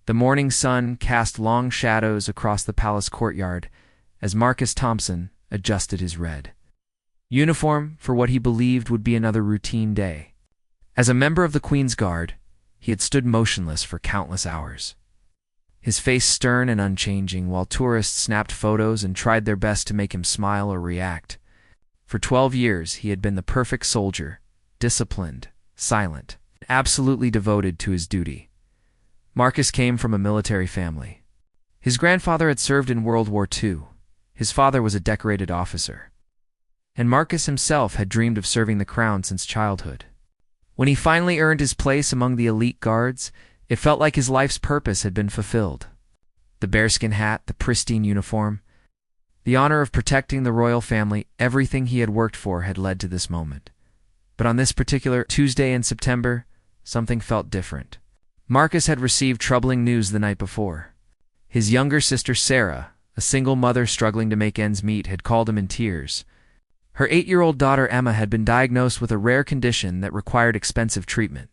The morning sun cast long shadows across the palace courtyard as Marcus Thompson adjusted his red uniform for what he believed would be another routine day. As a member of the Queen's Guard, he had stood motionless for countless hours, his face stern and unchanging, while tourists snapped photos and tried their best to make him smile or react. For 12 years, he had been the perfect soldier, disciplined, silent, absolutely devoted to his duty. Marcus came from a military family. His grandfather had served in World War II. His father was a decorated officer. And Marcus himself had dreamed of serving the crown since childhood. When he finally earned his place among the elite guards, it felt like his life's purpose had been fulfilled. The bearskin hat, the pristine uniform, the honor of protecting the royal family, everything he had worked for had led to this moment. But on this particular Tuesday in September, something felt different. Marcus had received troubling news the night before. His younger sister Sarah, a single mother struggling to make ends meet, had called him in tears. Her 8-year-old daughter Emma had been diagnosed with a rare condition that required expensive treatment.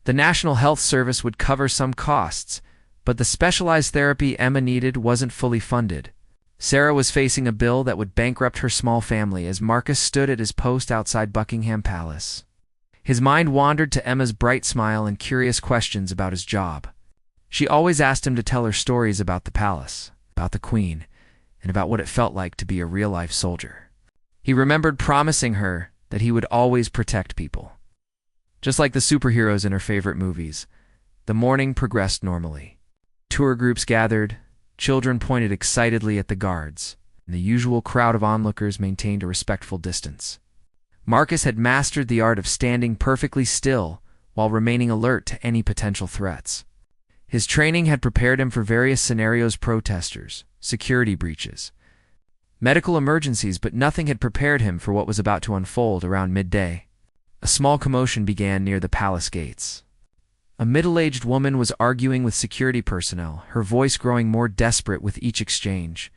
The National Health Service would cover some costs, but the specialized therapy Emma needed wasn't fully funded. Sarah was facing a bill that would bankrupt her small family as Marcus stood at his post outside Buckingham Palace. His mind wandered to Emma's bright smile and curious questions about his job. She always asked him to tell her stories about the palace, about the Queen, and about what it felt like to be a real-life soldier. He remembered promising her that he would always protect people. Just like the superheroes in her favorite movies, the morning progressed normally. Tour groups gathered, children pointed excitedly at the guards, and the usual crowd of onlookers maintained a respectful distance. Marcus had mastered the art of standing perfectly still while remaining alert to any potential threats. His training had prepared him for various scenarios: protesters, security breaches, medical emergencies, but nothing had prepared him for what was about to unfold around midday. A small commotion began near the palace gates. A middle-aged woman was arguing with security personnel, her voice growing more desperate with each exchange.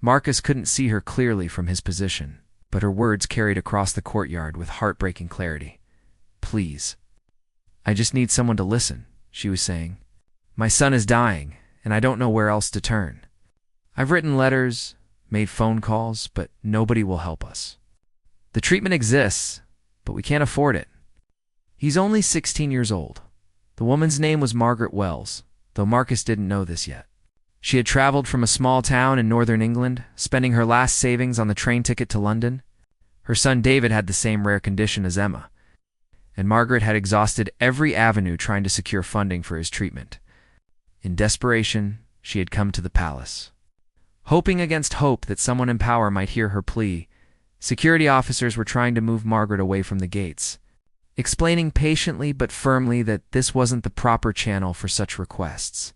Marcus couldn't see her clearly from his position, but her words carried across the courtyard with heartbreaking clarity. "Please. I just need someone to listen," she was saying. "My son is dying, and I don't know where else to turn. I've written letters, made phone calls, but nobody will help us. The treatment exists, but we can't afford it." He's only 16 years old. The woman's name was Margaret Wells, though Marcus didn't know this yet. She had traveled from a small town in northern England, spending her last savings on the train ticket to London. Her son David had the same rare condition as Emma, and Margaret had exhausted every avenue trying to secure funding for his treatment. In desperation, she had come to the palace. Hoping against hope that someone in power might hear her plea, security officers were trying to move Margaret away from the gates, explaining patiently but firmly that this wasn't the proper channel for such requests.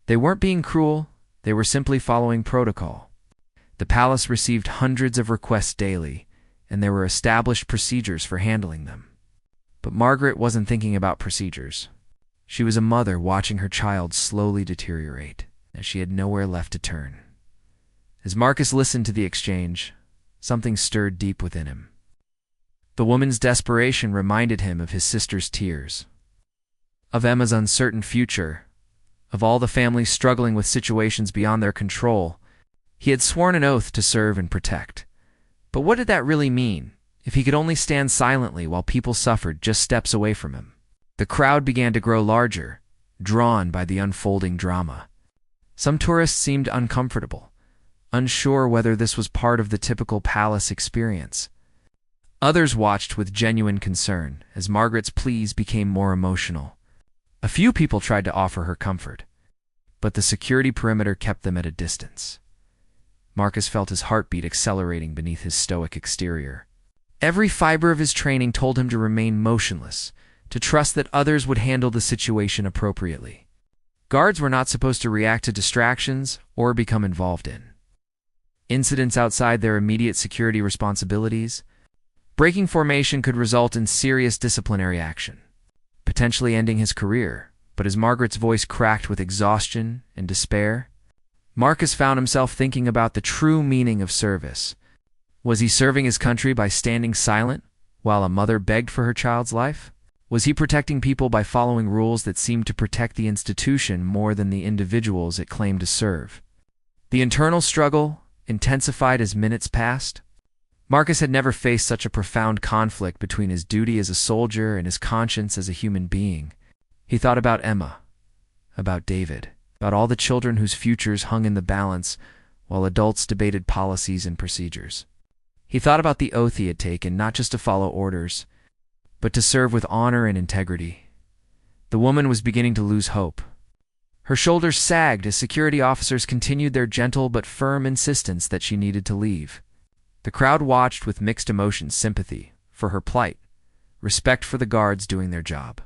They weren't being cruel, they were simply following protocol. The palace received hundreds of requests daily, and there were established procedures for handling them. But Margaret wasn't thinking about procedures. She was a mother watching her child slowly deteriorate, as she had nowhere left to turn. As Marcus listened to the exchange, something stirred deep within him. The woman's desperation reminded him of his sister's tears, of Emma's uncertain future, of all the families struggling with situations beyond their control. He had sworn an oath to serve and protect. But what did that really mean, if he could only stand silently while people suffered just steps away from him? The crowd began to grow larger, drawn by the unfolding drama. Some tourists seemed uncomfortable, unsure whether this was part of the typical palace experience. Others watched with genuine concern as Margaret's pleas became more emotional. A few people tried to offer her comfort, but the security perimeter kept them at a distance. Marcus felt his heartbeat accelerating beneath his stoic exterior. Every fiber of his training told him to remain motionless, to trust that others would handle the situation appropriately. Guards were not supposed to react to distractions or become involved in incidents outside their immediate security responsibilities. Breaking formation could result in serious disciplinary action, potentially ending his career. But as Margaret's voice cracked with exhaustion and despair, Marcus found himself thinking about the true meaning of service. Was he serving his country by standing silent while a mother begged for her child's life? Was he protecting people by following rules that seemed to protect the institution more than the individuals it claimed to serve? The internal struggle intensified as minutes passed. Marcus had never faced such a profound conflict between his duty as a soldier and his conscience as a human being. He thought about Emma, about David, about all the children whose futures hung in the balance while adults debated policies and procedures. He thought about the oath he had taken, not just to follow orders, but to serve with honor and integrity. The woman was beginning to lose hope. Her shoulders sagged as security officers continued their gentle but firm insistence that she needed to leave. The crowd watched with mixed emotions: sympathy for her plight, respect for the guards doing their job,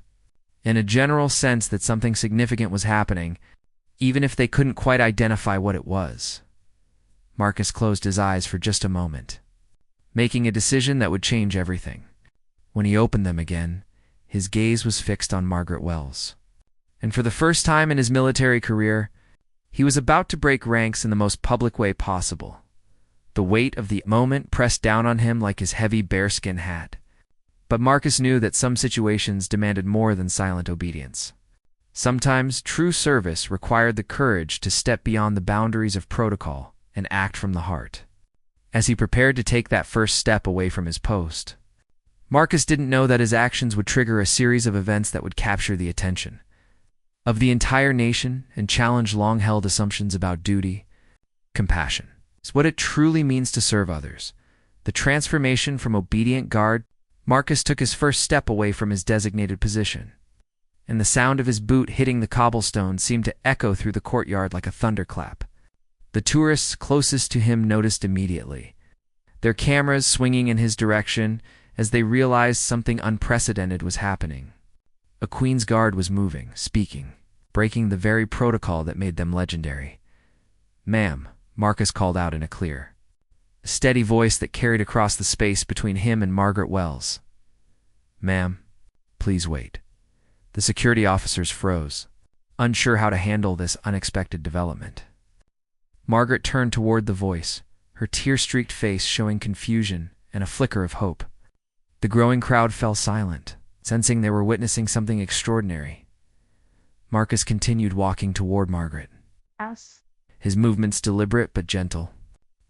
and a general sense that something significant was happening, even if they couldn't quite identify what it was. Marcus closed his eyes for just a moment, making a decision that would change everything. When he opened them again, his gaze was fixed on Margaret Wells. And for the first time in his military career, he was about to break ranks in the most public way possible. The weight of the moment pressed down on him like his heavy bearskin hat. But Marcus knew that some situations demanded more than silent obedience. Sometimes true service required the courage to step beyond the boundaries of protocol and act from the heart. As he prepared to take that first step away from his post, Marcus didn't know that his actions would trigger a series of events that would capture the attention of the entire nation and challenge long-held assumptions about duty, compassion. It's what it truly means to serve others. The transformation from obedient guard, Marcus took his first step away from his designated position, and the sound of his boot hitting the cobblestone seemed to echo through the courtyard like a thunderclap. The tourists closest to him noticed immediately, their cameras swinging in his direction as they realized something unprecedented was happening. A Queen's Guard was moving, speaking, breaking the very protocol that made them legendary. "Ma'am," Marcus called out in a clear, steady voice that carried across the space between him and Margaret Wells. "Ma'am, please wait." The security officers froze, unsure how to handle this unexpected development. Margaret turned toward the voice, her tear-streaked face showing confusion and a flicker of hope. The growing crowd fell silent, sensing they were witnessing something extraordinary. Marcus continued walking toward Margaret, his movements deliberate but gentle.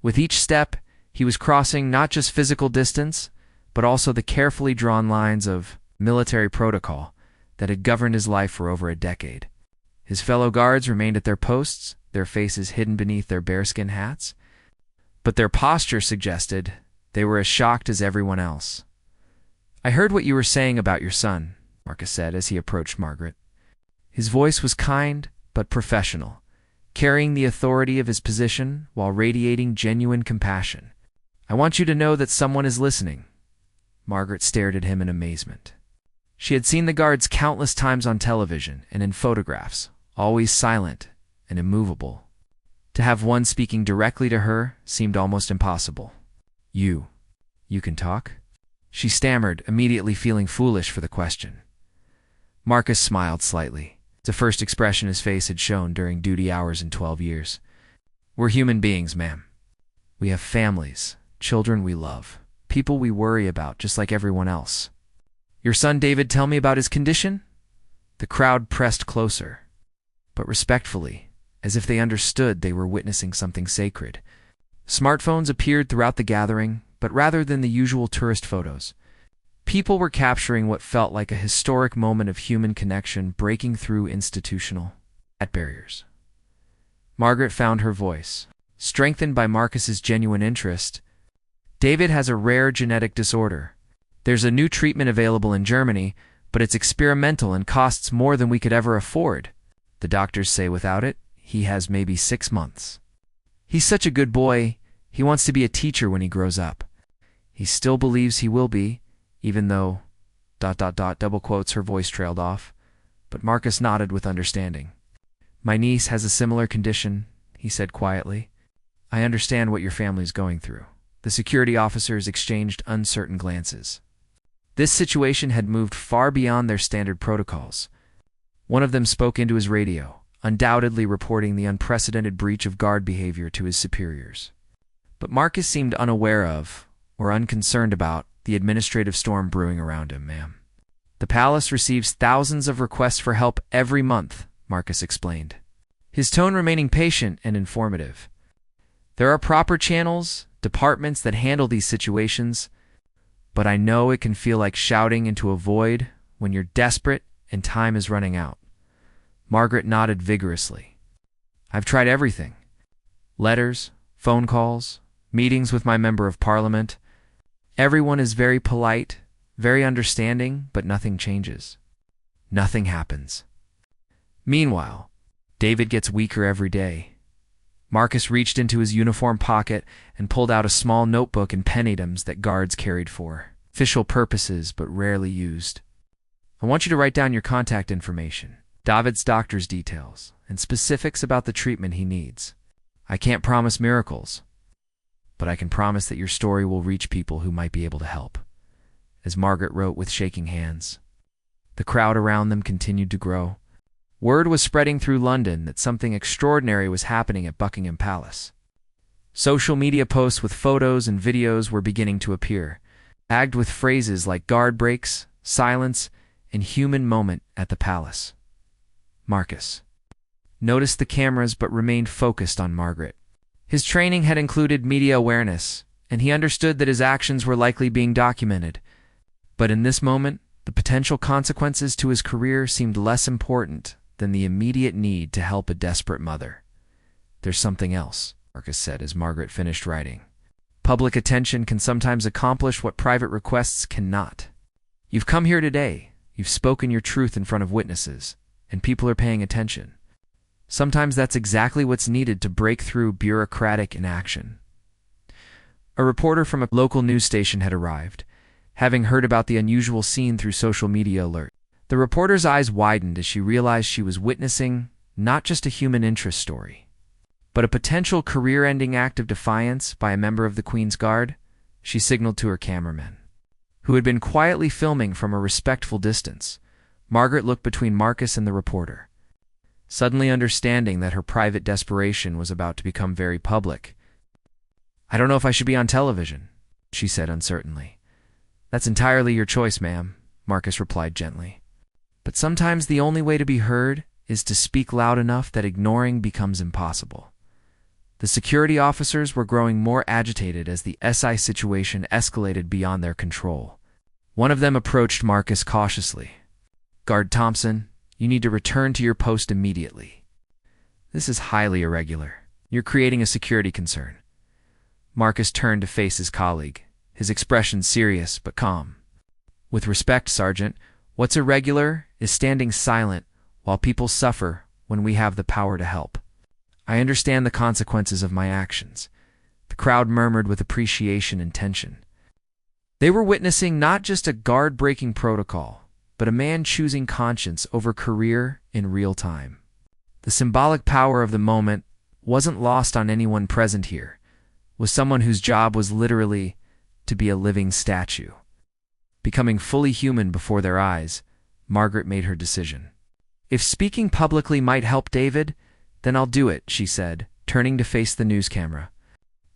With each step, he was crossing not just physical distance, but also the carefully drawn lines of military protocol that had governed his life for over a decade. His fellow guards remained at their posts, their faces hidden beneath their bearskin hats, but their posture suggested they were as shocked as everyone else. "I heard what you were saying about your son," Marcus said as he approached Margaret. His voice was kind but professional, carrying the authority of his position while radiating genuine compassion. "I want you to know that someone is listening." Margaret stared at him in amazement. She had seen the guards countless times on television and in photographs, always silent and immovable. To have one speaking directly to her seemed almost impossible. You can talk?" She stammered, immediately feeling foolish for the question. Marcus smiled slightly, the first expression his face had shown during duty hours in 12 years. "We're human beings, ma'am. We have families, children we love, people we worry about just like everyone else. Your son David, tell me about his condition?" The crowd pressed closer, but respectfully, as if they understood they were witnessing something sacred. Smartphones appeared throughout the gathering, but rather than the usual tourist photos, people were capturing what felt like a historic moment of human connection breaking through institutional barriers. Margaret found her voice, strengthened by Marcus's genuine interest. "David has a rare genetic disorder. There's a new treatment available in Germany, but it's experimental and costs more than we could ever afford. The doctors say without it, he has maybe 6 months. He's such a good boy, he wants to be a teacher when he grows up. He still believes he will be, even though... double quotes, her voice trailed off, but Marcus nodded with understanding. "My niece has a similar condition," he said quietly. "I understand what your family's going through." The security officers exchanged uncertain glances. This situation had moved far beyond their standard protocols. One of them spoke into his radio, undoubtedly reporting the unprecedented breach of guard behavior to his superiors. But Marcus seemed unaware of, or unconcerned about, the administrative storm brewing around him, "Ma'am, The palace receives thousands of requests for help every month, Marcus explained, his tone remaining patient and informative. There are proper channels, departments that handle these situations, but I know it can feel like shouting into a void when you're desperate and time is running out. Margaret nodded vigorously. I've tried everything. Letters, phone calls, meetings with my member of parliament. Everyone is very polite, very understanding, but nothing changes. Nothing happens. Meanwhile, David gets weaker every day. Marcus reached into his uniform pocket and pulled out a small notebook and pen items that guards carried for official purposes but rarely used. I want you to write down your contact information, David's doctor's details, and specifics about the treatment he needs. I can't promise miracles, but I can promise that your story will reach people who might be able to help. As Margaret wrote with shaking hands. The crowd around them continued to grow. Word was spreading through London that something extraordinary was happening at Buckingham Palace. Social media posts with photos and videos were beginning to appear, tagged with phrases like guard breaks, silence, and human moment at the palace. Marcus noticed the cameras but remained focused on Margaret. His training had included media awareness, and he understood that his actions were likely being documented. But in this moment, the potential consequences to his career seemed less important than the immediate need to help a desperate mother. There's something else, Marcus said as Margaret finished writing. Public attention can sometimes accomplish what private requests cannot. You've come here today, you've spoken your truth in front of witnesses, and people are paying attention. Sometimes that's exactly what's needed to break through bureaucratic inaction. A reporter from a local news station had arrived, having heard about the unusual scene through social media alert. The reporter's eyes widened as she realized she was witnessing not just a human interest story, but a potential career-ending act of defiance by a member of the Queen's Guard. She signaled to her cameraman, who had been quietly filming from a respectful distance. Margaret looked between Marcus and the reporter, suddenly understanding that her private desperation was about to become very public. I don't know if I should be on television, she said uncertainly. That's entirely your choice, ma'am, Marcus replied gently. But sometimes the only way to be heard is to speak loud enough that ignoring becomes impossible. The security officers were growing more agitated as the SI situation escalated beyond their control. One of them approached Marcus cautiously. Guard Thompson, you need to return to your post immediately. This is highly irregular. You're creating a security concern. Marcus turned to face his colleague, his expression serious but calm. With respect, Sergeant, what's irregular is standing silent while people suffer when we have the power to help. I understand the consequences of my actions. The crowd murmured with appreciation and tension. They were witnessing not just a guard-breaking protocol, but a man choosing conscience over career in real time. The symbolic power of the moment wasn't lost on anyone present here, was someone whose job was literally to be a living statue. Becoming fully human before their eyes, Margaret made her decision. If speaking publicly might help David, then I'll do it, she said, turning to face the news camera.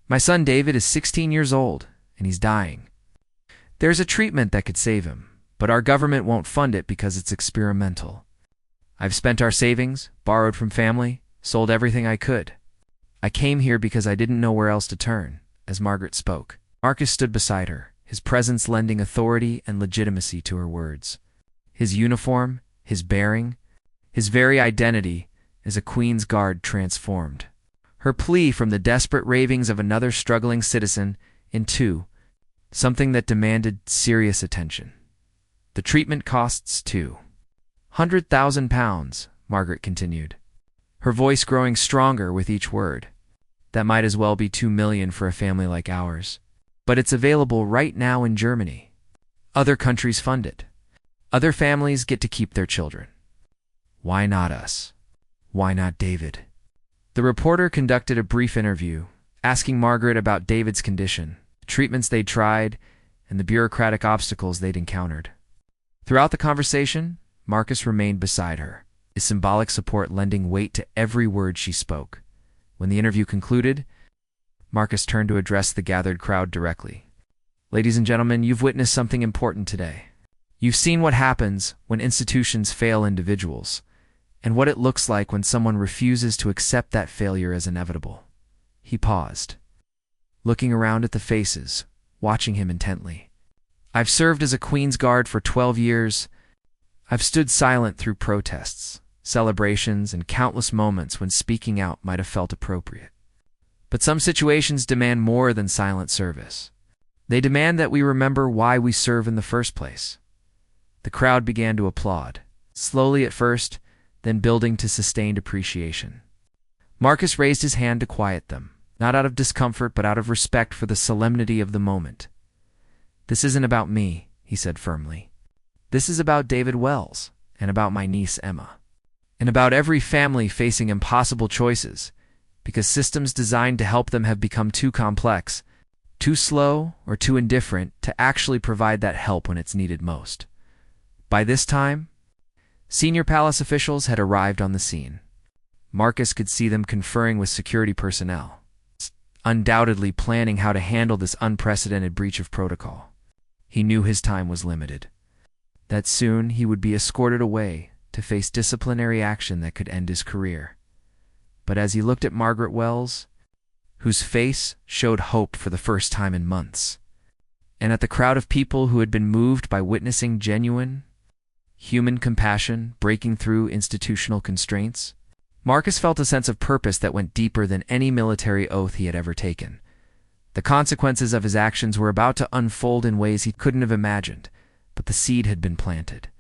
My son David is 16 years old, and he's dying. There's a treatment that could save him, but our government won't fund it because it's experimental. I've spent our savings, borrowed from family, sold everything I could. I came here because I didn't know where else to turn. As Margaret spoke, Marcus stood beside her, his presence lending authority and legitimacy to her words. His uniform, his bearing, his very identity as a Queen's Guard transformed. Her plea from the desperate ravings of another struggling citizen into something that demanded serious attention. The treatment costs £200,000, Margaret continued, her voice growing stronger with each word. That might as well be $2 million for a family like ours. But it's available right now in Germany. Other countries fund it. Other families get to keep their children. Why not us? Why not David? The reporter conducted a brief interview, asking Margaret about David's condition, the treatments they'd tried, and the bureaucratic obstacles they'd encountered. Throughout the conversation, Marcus remained beside her, his symbolic support lending weight to every word she spoke. When the interview concluded, Marcus turned to address the gathered crowd directly. Ladies and gentlemen, you've witnessed something important today. You've seen what happens when institutions fail individuals, and what it looks like when someone refuses to accept that failure as inevitable. He paused, looking around at the faces, watching him intently. I've served as a Queen's Guard for 12 years. I've stood silent through protests, celebrations, and countless moments when speaking out might have felt appropriate. But some situations demand more than silent service. They demand that we remember why we serve in the first place. The crowd began to applaud, slowly at first, then building to sustained appreciation. Marcus raised his hand to quiet them, not out of discomfort but out of respect for the solemnity of the moment. "This isn't about me," he said firmly. "This is about David Wells, and about my niece Emma, and about every family facing impossible choices, because systems designed to help them have become too complex, too slow, or too indifferent to actually provide that help when it's needed most." By this time, senior palace officials had arrived on the scene. Marcus could see them conferring with security personnel, undoubtedly planning how to handle this unprecedented breach of protocol. He knew his time was limited, that soon he would be escorted away to face disciplinary action that could end his career. But as he looked at Margaret Wells, whose face showed hope for the first time in months, and at the crowd of people who had been moved by witnessing genuine, human compassion breaking through institutional constraints, Marcus felt a sense of purpose that went deeper than any military oath he had ever taken. The consequences of his actions were about to unfold in ways he couldn't have imagined, but the seed had been planted.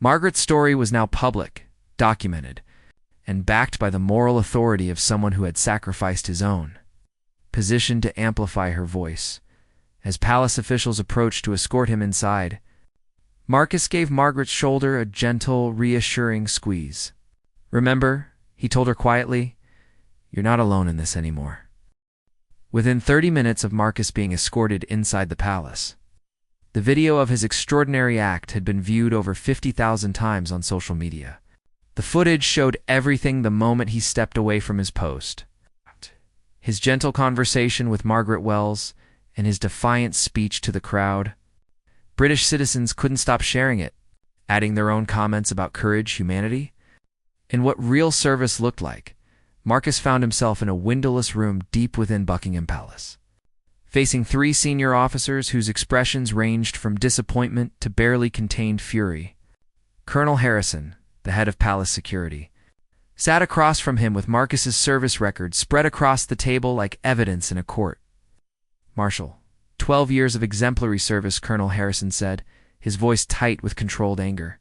Margaret's story was now public, documented, and backed by the moral authority of someone who had sacrificed his own, positioned to amplify her voice. As palace officials approached to escort him inside, Marcus gave Margaret's shoulder a gentle, reassuring squeeze. "Remember," he told her quietly, "you're not alone in this anymore." Within 30 minutes of Marcus being escorted inside the palace, the video of his extraordinary act had been viewed over 50,000 times on social media. The footage showed everything the moment he stepped away from his post. His gentle conversation with Margaret Wells and his defiant speech to the crowd. British citizens couldn't stop sharing it, adding their own comments about courage, humanity, and what real service looked like. Marcus found himself in a windowless room deep within Buckingham Palace, facing 3 senior officers whose expressions ranged from disappointment to barely contained fury. Colonel Harrison, the head of palace security, sat across from him with Marcus's service record spread across the table like evidence in a court. "Marshal, 12 years of exemplary service," Colonel Harrison said, his voice tight with controlled anger.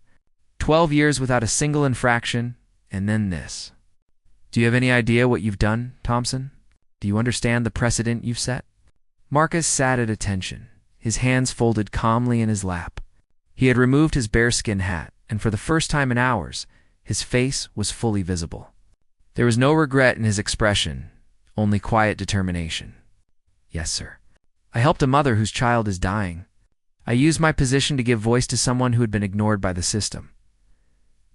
12 years without a single infraction, and then this. "Do you have any idea what you've done, Thompson? Do you understand the precedent you've set?" Marcus sat at attention, his hands folded calmly in his lap. He had removed his bearskin hat, and for the first time in hours, his face was fully visible. There was no regret in his expression, only quiet determination. "Yes, sir. I helped a mother whose child is dying. I used my position to give voice to someone who had been ignored by the system."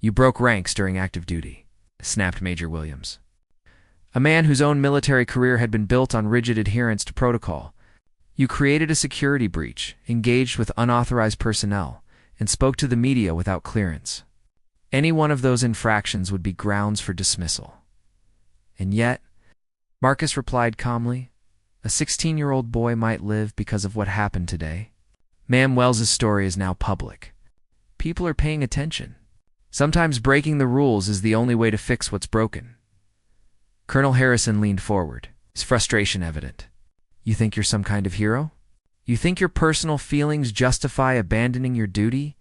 "You broke ranks during active duty," snapped Major Williams, a man whose own military career had been built on rigid adherence to protocol. "You created a security breach, engaged with unauthorized personnel, and spoke to the media without clearance. Any one of those infractions would be grounds for dismissal." "And yet," Marcus replied calmly, "a 16-year-old boy might live because of what happened today. Ma'am Wells's story is now public. People are paying attention. Sometimes breaking the rules is the only way to fix what's broken." Colonel Harrison leaned forward, his frustration evident. "You think you're some kind of hero? You think your personal feelings justify abandoning your duty?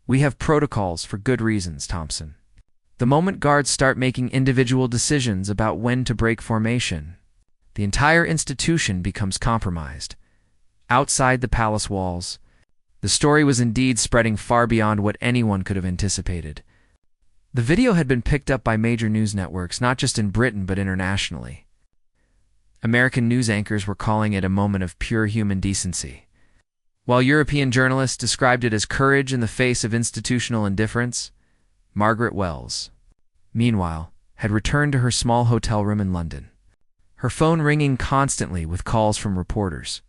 We have protocols for good reasons, Thompson. The moment guards start making individual decisions about when to break formation, the entire institution becomes compromised. Outside the palace walls, the story was indeed spreading far beyond what anyone could have anticipated. The video had been picked up by major news networks, not just in Britain but internationally. American news anchors were calling it a moment of pure human decency, while European journalists described it as courage in the face of institutional indifference. Margaret Wells, meanwhile, had returned to her small hotel room in London, her phone ringing constantly with calls from reporters,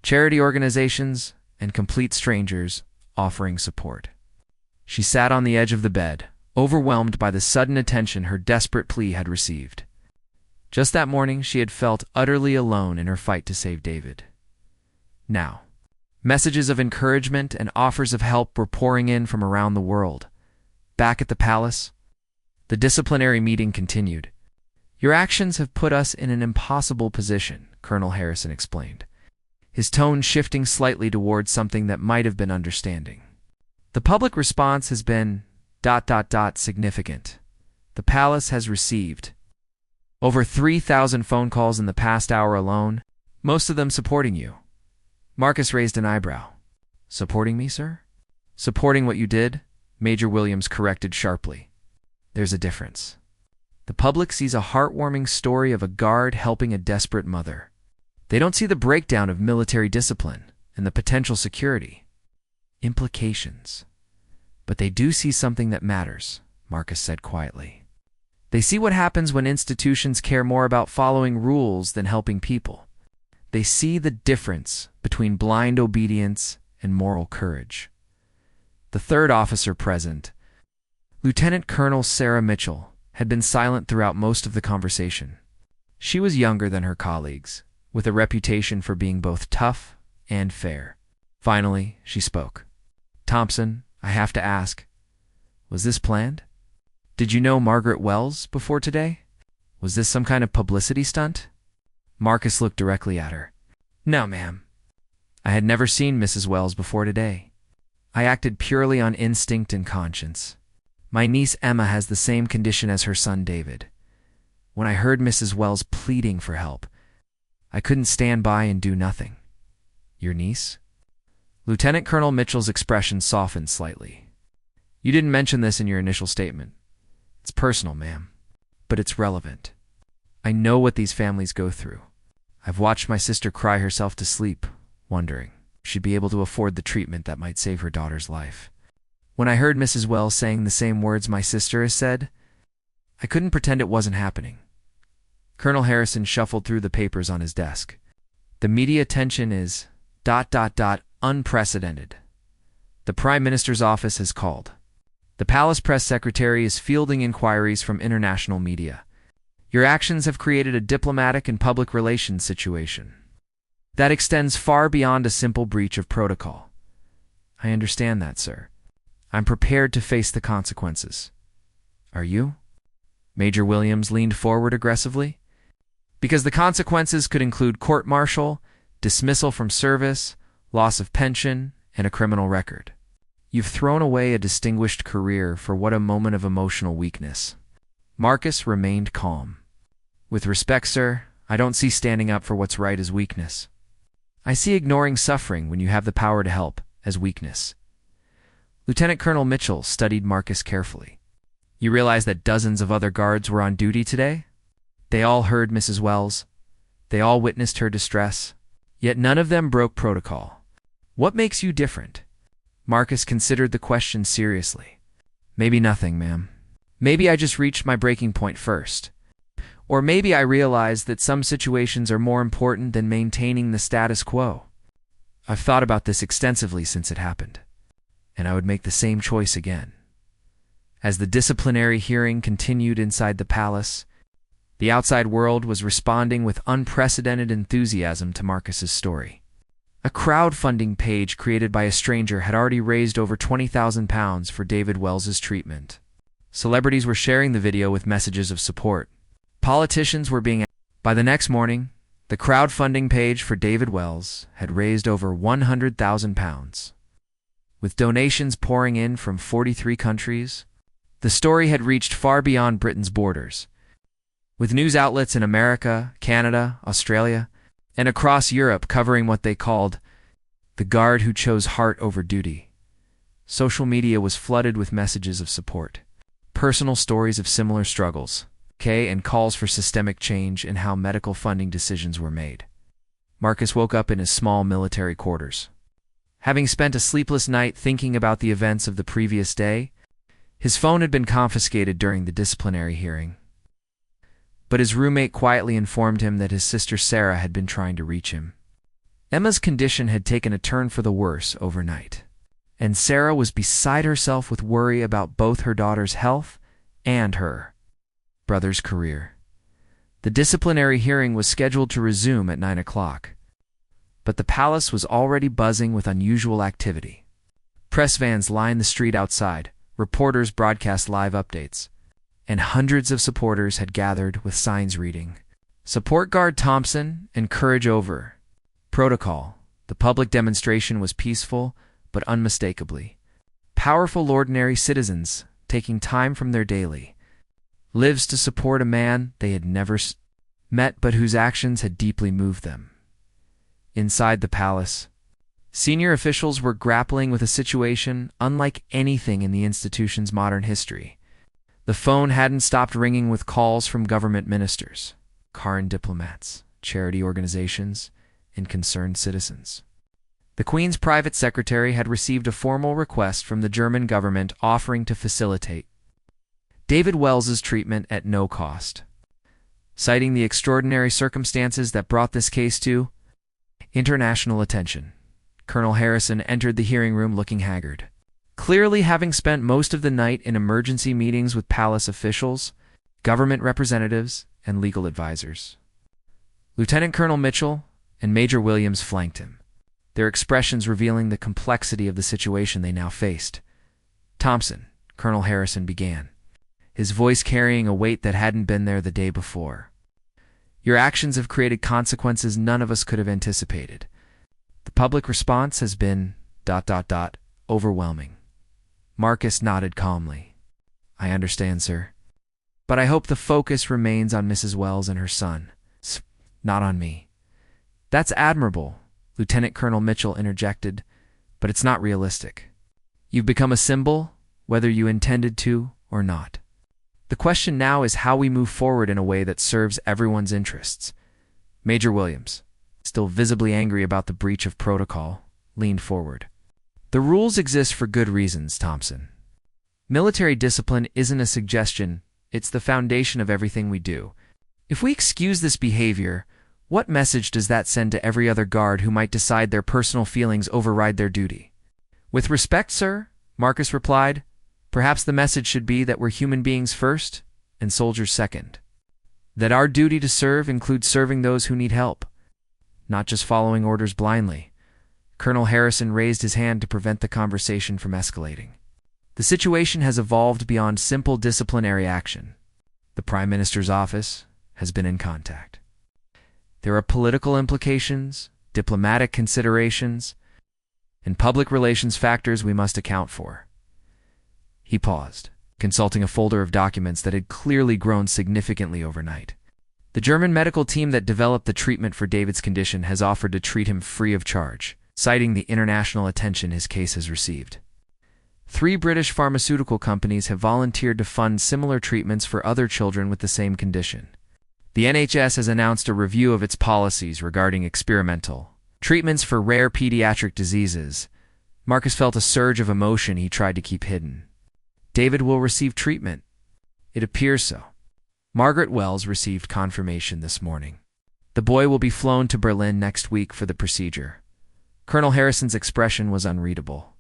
charity organizations, and complete strangers, offering support. She sat on the edge of the bed, overwhelmed by the sudden attention her desperate plea had received. Just that morning, she had felt utterly alone in her fight to save David. Now, messages of encouragement and offers of help were pouring in from around the world. Back at the palace, the disciplinary meeting continued. "Your actions have put us in an impossible position," Colonel Harrison explained, his tone shifting slightly towards something that might have been understanding. "The public response has been ... significant. The palace has received over 3,000 phone calls in the past hour alone, most of them supporting you." Marcus raised an eyebrow. "Supporting me, sir?" "Supporting what you did," Major Williams corrected sharply. "There's a difference. The public sees a heartwarming story of a guard helping a desperate mother. They don't see the breakdown of military discipline and the potential security implications. But they do see something that matters," Marcus said quietly. "They see what happens when institutions care more about following rules than helping people. They see the difference between blind obedience and moral courage." The third officer present, Lieutenant Colonel Sarah Mitchell, had been silent throughout most of the conversation. She was younger than her colleagues, with a reputation for being both tough and fair. Finally, she spoke. "Thompson, I have to ask, was this planned? Did you know Margaret Wells before today? Was this some kind of publicity stunt?" Marcus looked directly at her. "No, ma'am. I had never seen Mrs. Wells before today. I acted purely on instinct and conscience. My niece Emma has the same condition as her son David. When I heard Mrs. Wells pleading for help, I couldn't stand by and do nothing." "Your niece?" Lieutenant Colonel Mitchell's expression softened slightly. "You didn't mention this in your initial statement. It's personal, ma'am, but it's relevant. I know what these families go through. I've watched my sister cry herself to sleep, wondering if she'd be able to afford the treatment that might save her daughter's life. When I heard Mrs. Wells saying the same words my sister has said, I couldn't pretend it wasn't happening." Colonel Harrison shuffled through the papers on his desk. "The media attention is ... unprecedented. The Prime Minister's office has called. The Palace Press Secretary is fielding inquiries from international media. Your actions have created a diplomatic and public relations situation that extends far beyond a simple breach of protocol. I understand that, sir. I'm prepared to face the consequences. Are you?" Major Williams leaned forward aggressively. "Because the consequences could include court-martial, dismissal from service, loss of pension, and a criminal record. You've thrown away a distinguished career for what a moment of emotional weakness." Marcus remained calm. "With respect, sir, I don't see standing up for what's right as weakness. I see ignoring suffering when you have the power to help as weakness." Lieutenant Colonel Mitchell studied Marcus carefully. "You realize that dozens of other guards were on duty today? They all heard Mrs. Wells. They all witnessed her distress. Yet none of them broke protocol. What makes you different?" Marcus considered the question seriously. "Maybe nothing, ma'am. Maybe I just reached my breaking point first. Or maybe I realized that some situations are more important than maintaining the status quo. I've thought about this extensively since it happened, and I would make the same choice again." As the disciplinary hearing continued inside the palace, the outside world was responding with unprecedented enthusiasm to Marcus's story. A crowdfunding page created by a stranger had already raised over £20,000 for David Wells's treatment. Celebrities were sharing the video with messages of support. Politicians were being... By the next morning, the crowdfunding page for David Wells had raised over £100,000. With donations pouring in from 43 countries, the story had reached far beyond Britain's borders. With news outlets in America, Canada, Australia, and across Europe covering what they called the guard who chose heart over duty. Social media was flooded with messages of support, personal stories of similar struggles, and calls for systemic change in how medical funding decisions were made. Marcus woke up in his small military quarters. Having spent a sleepless night thinking about the events of the previous day, his phone had been confiscated during the disciplinary hearing. But his roommate quietly informed him that his sister Sarah had been trying to reach him. Emma's condition had taken a turn for the worse overnight, and Sarah was beside herself with worry about both her daughter's health and her brother's career. The disciplinary hearing was scheduled to resume at 9 o'clock, but the palace was already buzzing with unusual activity. Press vans lined the street outside, reporters broadcast live updates, and hundreds of supporters had gathered with signs reading, "Support Guard Thompson and Courage Over." Protocol. The public demonstration was peaceful, but unmistakably powerful ordinary citizens taking time from their daily lives to support a man they had never met but whose actions had deeply moved them. Inside the palace, senior officials were grappling with a situation unlike anything in the institution's modern history. The phone hadn't stopped ringing with calls from government ministers, foreign diplomats, charity organizations, and concerned citizens. The Queen's private secretary had received a formal request from the German government offering to facilitate David Wells's treatment at no cost. Citing the extraordinary circumstances that brought this case to international attention, Colonel Harrison entered the hearing room looking haggard, clearly having spent most of the night in emergency meetings with palace officials, government representatives, and legal advisors. Lieutenant Colonel Mitchell and Major Williams flanked him, their expressions revealing the complexity of the situation they now faced. "Thompson," Colonel Harrison began, his voice carrying a weight that hadn't been there the day before. "Your actions have created consequences none of us could have anticipated. The public response has been ... overwhelming." Marcus nodded calmly. "I understand, sir. But I hope the focus remains on Mrs. Wells and her son, not on me." "That's admirable," Lieutenant Colonel Mitchell interjected, "but it's not realistic. You've become a symbol, whether you intended to or not. The question now is how we move forward in a way that serves everyone's interests." Major Williams, still visibly angry about the breach of protocol, leaned forward. "The rules exist for good reasons, Thompson. Military discipline isn't a suggestion, it's the foundation of everything we do. If we excuse this behavior, what message does that send to every other guard who might decide their personal feelings override their duty?" "With respect, sir," Marcus replied, "perhaps the message should be that we're human beings first and soldiers second. That our duty to serve includes serving those who need help, not just following orders blindly." Colonel Harrison raised his hand to prevent the conversation from escalating. "The situation has evolved beyond simple disciplinary action. The Prime Minister's office has been in contact. There are political implications, diplomatic considerations, and public relations factors we must account for." He paused, consulting a folder of documents that had clearly grown significantly overnight. "The German medical team that developed the treatment for David's condition has offered to treat him free of charge, citing the international attention his case has received. 3 British pharmaceutical companies have volunteered to fund similar treatments for other children with the same condition. The NHS has announced a review of its policies regarding experimental treatments for rare pediatric diseases." Marcus felt a surge of emotion he tried to keep hidden. "David will receive treatment." "It appears so." Margaret Wells received confirmation this morning. "The boy will be flown to Berlin next week for the procedure." Colonel Harrison's expression was unreadable.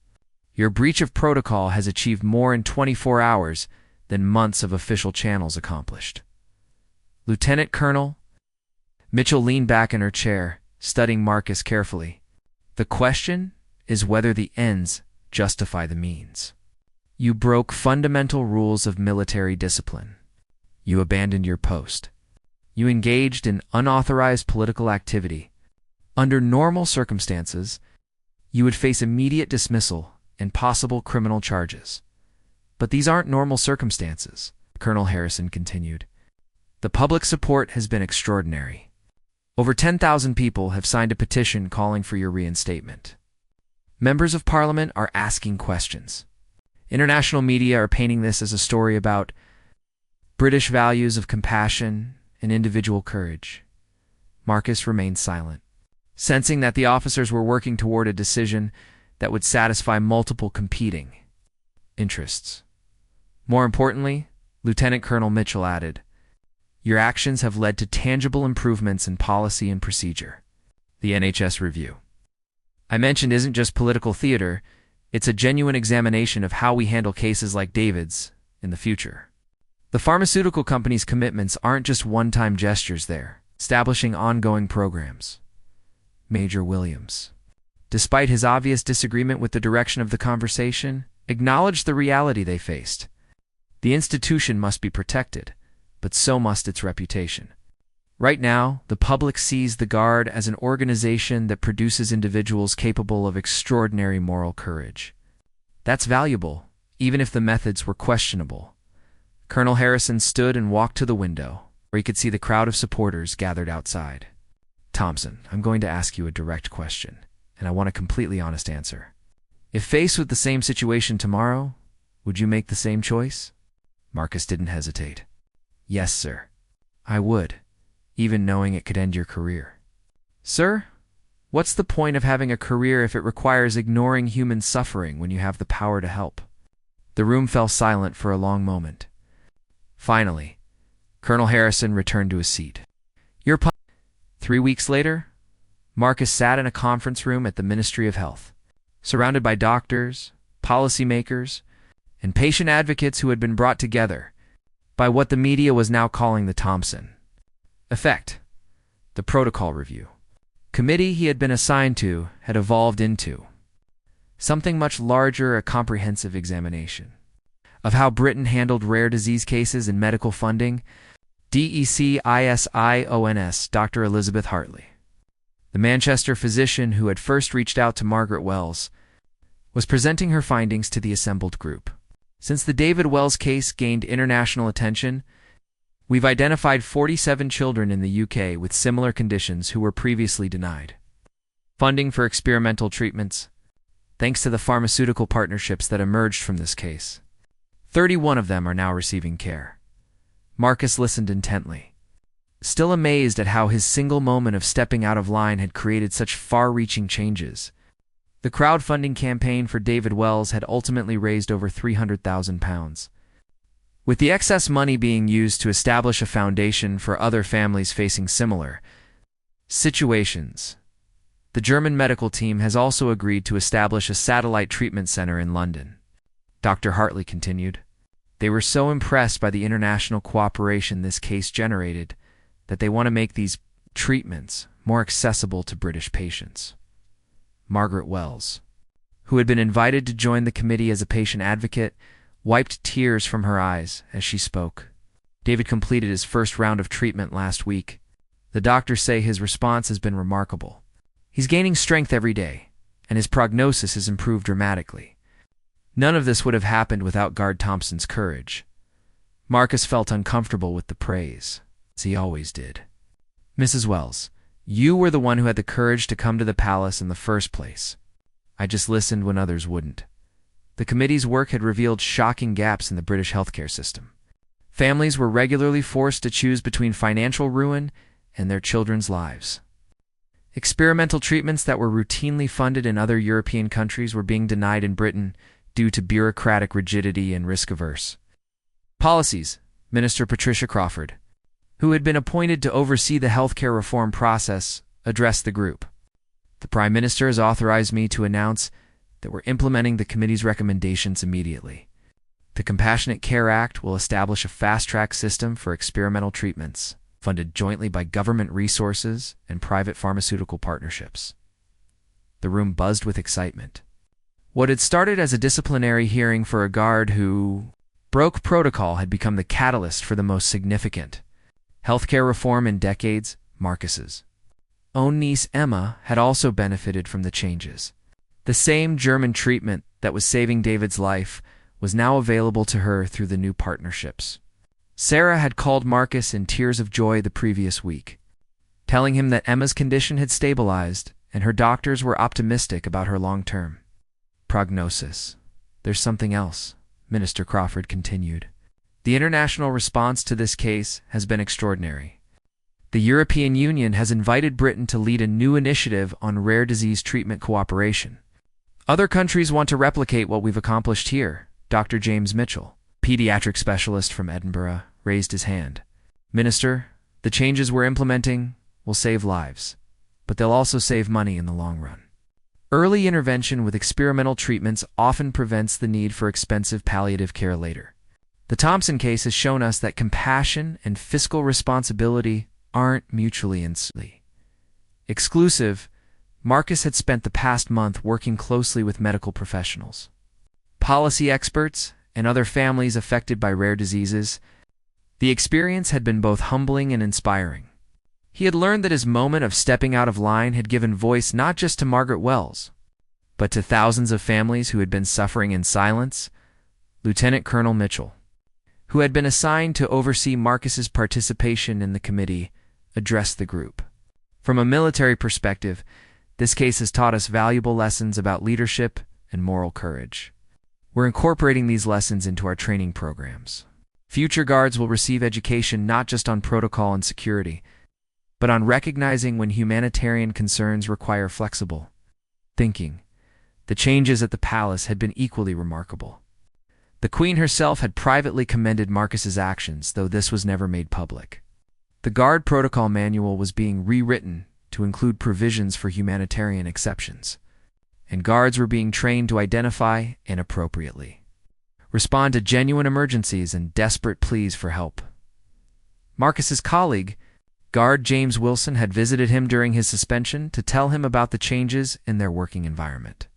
"Your breach of protocol has achieved more in 24 hours than months of official channels accomplished." "Lieutenant Colonel?" Mitchell leaned back in her chair, studying Marcus carefully. "The question is whether the ends justify the means. You broke fundamental rules of military discipline. You abandoned your post. You engaged in unauthorized political activity. Under normal circumstances, you would face immediate dismissal and possible criminal charges. But these aren't normal circumstances," Colonel Harrison continued. "The public support has been extraordinary. Over 10,000 people have signed a petition calling for your reinstatement. Members of Parliament are asking questions. International media are painting this as a story about British values of compassion and individual courage." Marcus remained silent, sensing that the officers were working toward a decision that would satisfy multiple competing interests. More importantly, Lieutenant Colonel Mitchell added, "Your actions have led to tangible improvements in policy and procedure." The NHS review I mentioned isn't just political theater, It's a genuine examination of how we handle cases like David's in the future. The pharmaceutical company's commitments aren't just one-time gestures there, establishing ongoing programs. Major Williams, despite his obvious disagreement with the direction of the conversation, acknowledged the reality they faced. The institution must be protected, but so must its reputation. Right now, the public sees the Guard as an organization that produces individuals capable of extraordinary moral courage. That's valuable, even if the methods were questionable. Colonel Harrison stood and walked to the window, where he could see the crowd of supporters gathered outside. Thompson, I'm going to ask you a direct question, and I want a completely honest answer. If faced with the same situation tomorrow, would you make the same choice? Marcus didn't hesitate. Yes, sir. I would, even knowing it could end your career. Sir, what's the point of having a career if it requires ignoring human suffering when you have the power to help? The room fell silent for a long moment. Finally, Colonel Harrison returned to his seat. 3 weeks later, Marcus sat in a conference room at the Ministry of Health, surrounded by doctors, policymakers, and patient advocates who had been brought together by what the media was now calling the Thompson Effect. The protocol review committee he had been assigned to had evolved into something much larger, a comprehensive examination of how Britain handled rare disease cases and medical funding. DECISIONS Dr. Elizabeth Hartley, the Manchester physician who had first reached out to Margaret Wells, was presenting her findings to the assembled group. Since the David Wells case gained international attention, we've identified 47 children in the UK with similar conditions who were previously denied funding for experimental treatments, thanks to the pharmaceutical partnerships that emerged from this case. 31 of them are now receiving care. Marcus listened intently, still amazed at how his single moment of stepping out of line had created such far-reaching changes. The crowdfunding campaign for David Wells had ultimately raised over £300,000, with the excess money being used to establish a foundation for other families facing similar situations. The German medical team has also agreed to establish a satellite treatment center in London. Dr. Hartley continued. They were so impressed by the international cooperation this case generated that they want to make these treatments more accessible to British patients. Margaret Wells, who had been invited to join the committee as a patient advocate, wiped tears from her eyes as she spoke. David completed his first round of treatment last week. The doctors say his response has been remarkable. He's gaining strength every day, and his prognosis has improved dramatically. None of this would have happened without Guard Thompson's courage. Marcus felt uncomfortable with the praise, as he always did. Mrs. Wells, you were the one who had the courage to come to the palace in the first place. I just listened when others wouldn't. The committee's work had revealed shocking gaps in the British healthcare system. Families were regularly forced to choose between financial ruin and their children's lives. Experimental treatments that were routinely funded in other European countries were being denied in Britain due to bureaucratic rigidity and risk-averse policies. Minister Patricia Crawford, who had been appointed to oversee the healthcare reform process, addressed the group. The Prime Minister has authorized me to announce that we're implementing the committee's recommendations immediately. The Compassionate Care Act will establish a fast-track system for experimental treatments, funded jointly by government resources and private pharmaceutical partnerships. The room buzzed with excitement. What had started as a disciplinary hearing for a guard who broke protocol had become the catalyst for the most significant healthcare reform in decades. Marcus's own niece Emma had also benefited from the changes. The same German treatment that was saving David's life was now available to her through the new partnerships. Sarah had called Marcus in tears of joy the previous week, telling him that Emma's condition had stabilized and her doctors were optimistic about her long-term prognosis. There's something else, Minister Crawford continued. The international response to this case has been extraordinary. The European Union has invited Britain to lead a new initiative on rare disease treatment cooperation. Other countries want to replicate what we've accomplished here. Dr. James Mitchell, pediatric specialist from Edinburgh, raised his hand. Minister, the changes we're implementing will save lives, but they'll also save money in the long run. Early intervention with experimental treatments often prevents the need for expensive palliative care later. The Thompson case has shown us that compassion and fiscal responsibility aren't mutually exclusive. Marcus had spent the past month working closely with medical professionals, policy experts, and other families affected by rare diseases. The experience had been both humbling and inspiring. He had learned that his moment of stepping out of line had given voice not just to Margaret Wells, but to thousands of families who had been suffering in silence. Lieutenant Colonel Mitchell, who had been assigned to oversee Marcus's participation in the committee, addressed the group. From a military perspective, this case has taught us valuable lessons about leadership and moral courage. We're incorporating these lessons into our training programs. Future guards will receive education not just on protocol and security, but on recognizing when humanitarian concerns require flexible thinking. The changes at the palace had been equally remarkable. The Queen herself had privately commended Marcus's actions, though this was never made public. The Guard Protocol Manual was being rewritten to include provisions for humanitarian exceptions, and guards were being trained to identify and appropriately respond to genuine emergencies and desperate pleas for help. Marcus's colleague, Guard James Wilson, had visited him during his suspension to tell him about the changes in their working environment.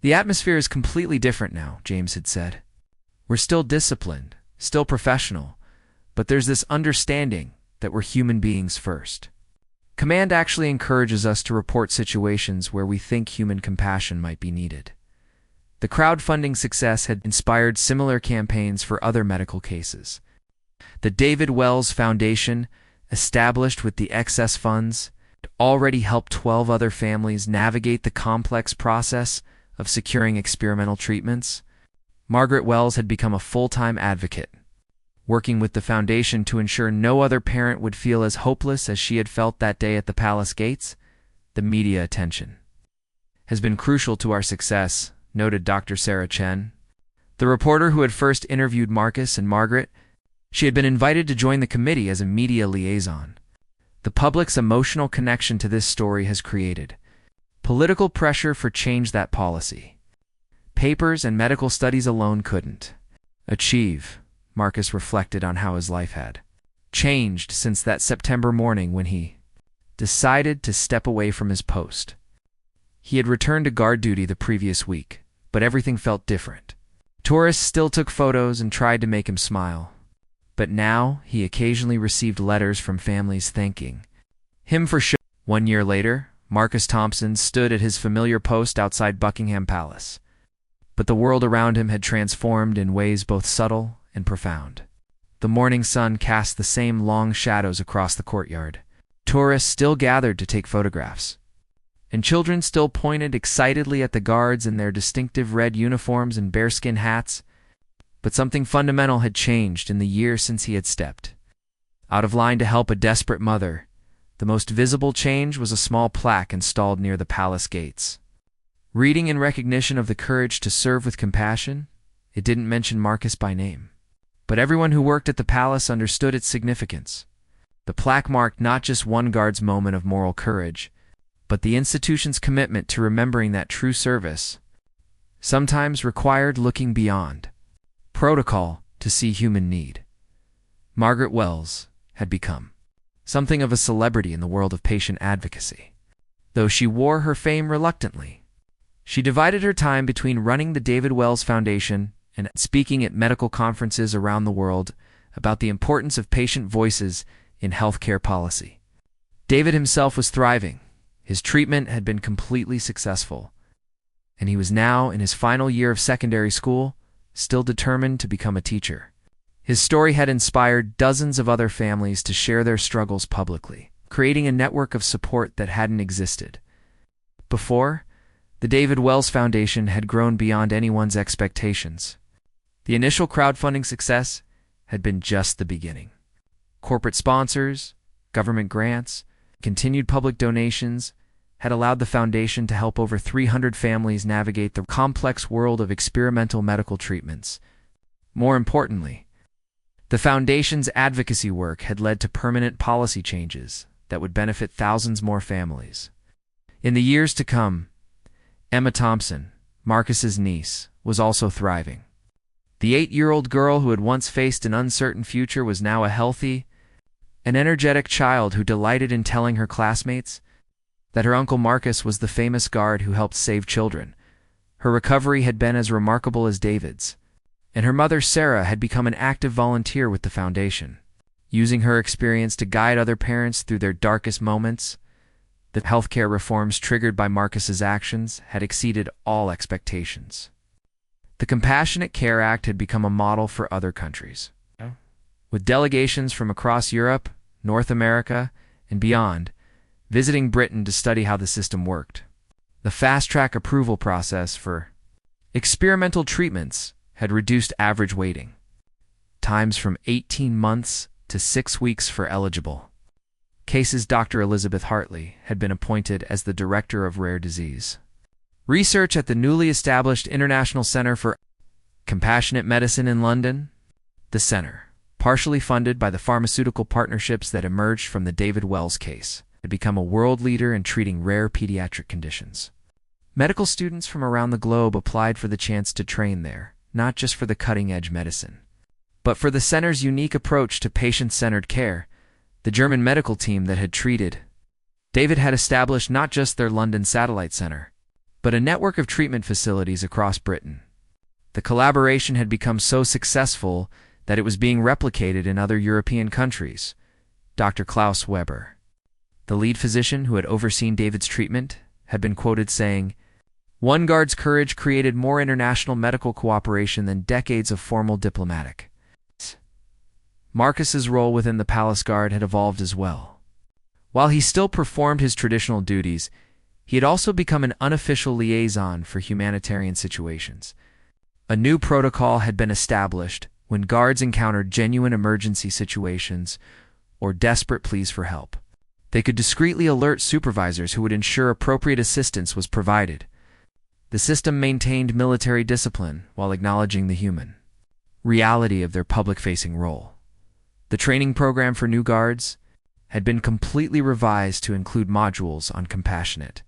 "The atmosphere is completely different now," James had said. "We're still disciplined, still professional, but there's this understanding that we're human beings first." Command actually encourages us to report situations where we think human compassion might be needed. The crowdfunding success had inspired similar campaigns for other medical cases. The David Wells Foundation, established with the excess funds, had already helped 12 other families navigate the complex process of securing experimental treatments. Margaret Wells had become a full-time advocate, working with the foundation to ensure no other parent would feel as hopeless as she had felt that day at the palace gates. "The media attention has been crucial to our success," noted Dr. Sarah Chen, the reporter who had first interviewed Marcus and Margaret. She had been invited to join the committee as a media liaison. The public's emotional connection to this story has created political pressure for change that policy papers and medical studies alone couldn't achieve. Marcus reflected on how his life had changed since that September morning when he decided to step away from his post. He had returned to guard duty the previous week, but everything felt different. Tourists still took photos and tried to make him smile, but now he occasionally received letters from families thanking him for showing. 1 year later, Marcus Thompson stood at his familiar post outside Buckingham Palace, but the world around him had transformed in ways both subtle and profound. The morning sun cast the same long shadows across the courtyard. Tourists still gathered to take photographs, and children still pointed excitedly at the guards in their distinctive red uniforms and bearskin hats. But something fundamental had changed in the year since he had stepped out of line to help a desperate mother. The most visible change was a small plaque installed near the palace gates. Reading in recognition of the courage to serve with compassion, it didn't mention Marcus by name, but everyone who worked at the palace understood its significance. The plaque marked not just one guard's moment of moral courage, but the institution's commitment to remembering that true service sometimes required looking beyond protocol to see human need. Margaret Wells had become something of a celebrity in the world of patient advocacy. Though she wore her fame reluctantly, she divided her time between running the David Wells Foundation and speaking at medical conferences around the world about the importance of patient voices in healthcare policy. David himself was thriving. His treatment had been completely successful, and he was now in his final year of secondary school, still determined to become a teacher. His story had inspired dozens of other families to share their struggles publicly, creating a network of support that hadn't existed before. The David Wells Foundation had grown beyond anyone's expectations. The initial crowdfunding success had been just the beginning. Corporate sponsors, government grants, continued public donations had allowed the foundation to help over 300 families navigate the complex world of experimental medical treatments. More importantly, the foundation's advocacy work had led to permanent policy changes that would benefit thousands more families. In the years to come, Emma Thompson, Marcus's niece, was also thriving. The 8-year-old girl who had once faced an uncertain future was now a healthy, an energetic child who delighted in telling her classmates that her uncle Marcus was the famous guard who helped save children. Her recovery had been as remarkable as David's, and her mother Sarah had become an active volunteer with the foundation. Using her experience to guide other parents through their darkest moments, the healthcare reforms triggered by Marcus's actions had exceeded all expectations. The Compassionate Care Act had become a model for other countries, with delegations from across Europe, North America, and beyond visiting Britain to study how the system worked. The fast-track approval process for experimental treatments had reduced average waiting times from 18 months to 6 weeks for eligible cases. Dr. Elizabeth Hartley had been appointed as the Director of Rare Disease Research at the newly established International Centre for Compassionate Medicine in London. The centre, partially funded by the pharmaceutical partnerships that emerged from the David Wells case, had become a world leader in treating rare pediatric conditions. Medical students from around the globe applied for the chance to train there, not just for the cutting-edge medicine, but for the center's unique approach to patient-centered care. The German medical team that had treated David had established not just their London satellite center, but a network of treatment facilities across Britain. The collaboration had become so successful that it was being replicated in other European countries. Dr. Klaus Weber, the lead physician who had overseen David's treatment, had been quoted saying, "One guard's courage created more international medical cooperation than decades of formal diplomatic." Marcus's role within the Palace Guard had evolved as well. While he still performed his traditional duties, he had also become an unofficial liaison for humanitarian situations. A new protocol had been established when guards encountered genuine emergency situations or desperate pleas for help. They could discreetly alert supervisors who would ensure appropriate assistance was provided. The system maintained military discipline while acknowledging the human reality of their public-facing role. The training program for new guards had been completely revised to include modules on compassionate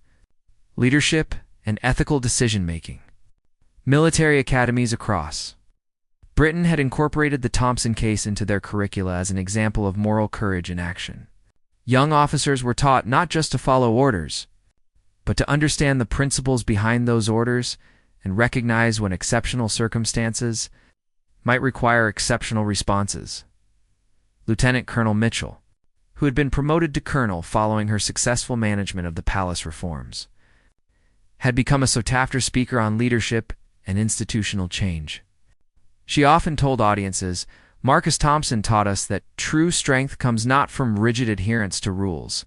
leadership and ethical decision-making. Military academies across Britain had incorporated the Thompson case into their curricula as an example of moral courage in action. Young officers were taught not just to follow orders, but to understand the principles behind those orders and recognize when exceptional circumstances might require exceptional responses. Lieutenant Colonel Mitchell, who had been promoted to colonel following her successful management of the palace reforms, had become a sought-after speaker on leadership and institutional change. She often told audiences, "Marcus Thompson taught us that true strength comes not from rigid adherence to rules,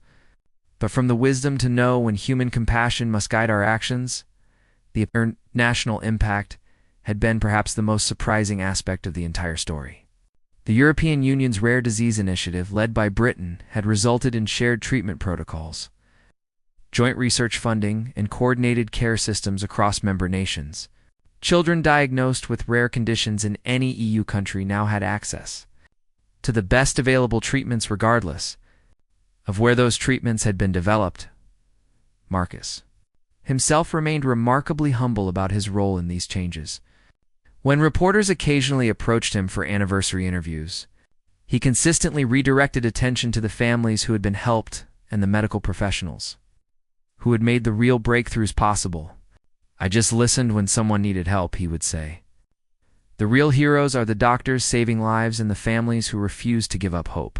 but from the wisdom to know when human compassion must guide our actions." The national impact had been perhaps the most surprising aspect of the entire story. The European Union's Rare Disease Initiative, led by Britain, had resulted in shared treatment protocols, joint research funding, and coordinated care systems across member nations. Children diagnosed with rare conditions in any EU country now had access to the best available treatments regardless of where those treatments had been developed. Marcus himself remained remarkably humble about his role in these changes. When reporters occasionally approached him for anniversary interviews, he consistently redirected attention to the families who had been helped and the medical professionals who had made the real breakthroughs possible. "I just listened when someone needed help," he would say. The real heroes are the doctors saving lives and the families who refuse to give up hope.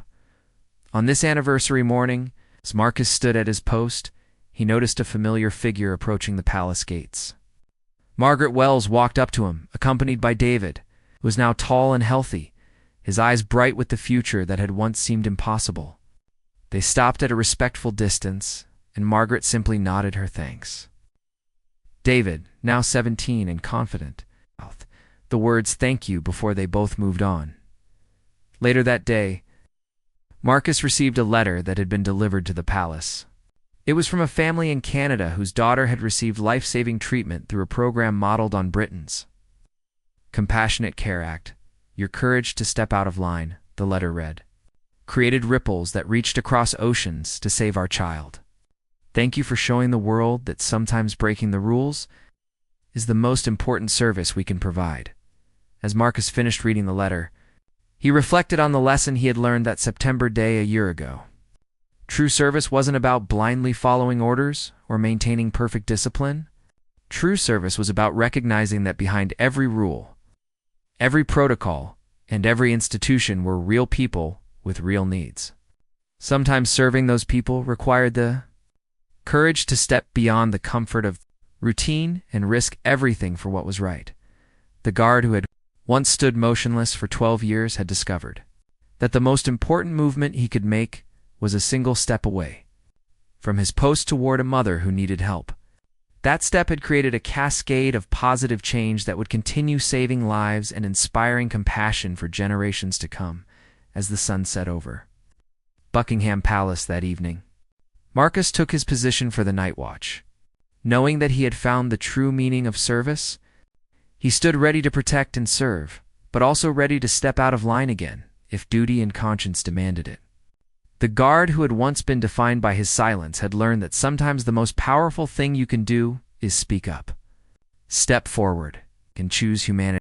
On this anniversary morning, as Marcus stood at his post, he noticed a familiar figure approaching the palace gates. Margaret Wells walked up to him, accompanied by David, who was now tall and healthy, his eyes bright with the future that had once seemed impossible. They stopped at a respectful distance, and Margaret simply nodded her thanks. David, now 17 and confident, mouthed the words "thank you" before they both moved on. Later that day, Marcus received a letter that had been delivered to the palace. It was from a family in Canada whose daughter had received life-saving treatment through a program modeled on Britain's Compassionate Care Act. "Your courage to step out of line," the letter read, "created ripples that reached across oceans to save our child." Thank you for showing the world that sometimes breaking the rules is the most important service we can provide." As Marcus finished reading the letter, he reflected on the lesson he had learned that September day a year ago. True service wasn't about blindly following orders or maintaining perfect discipline. True service was about recognizing that behind every rule, every protocol, and every institution were real people with real needs. Sometimes serving those people required the courage to step beyond the comfort of routine and risk everything for what was right. The guard who had once stood motionless for 12 years had discovered that the most important movement he could make was a single step away from his post toward a mother who needed help. That step had created a cascade of positive change that would continue saving lives and inspiring compassion for generations to come. As the sun set over Buckingham Palace that evening, Marcus took his position for the night watch. Knowing that he had found the true meaning of service, he stood ready to protect and serve, but also ready to step out of line again if duty and conscience demanded it. The guard who had once been defined by his silence had learned that sometimes the most powerful thing you can do is speak up, step forward, and choose humanity.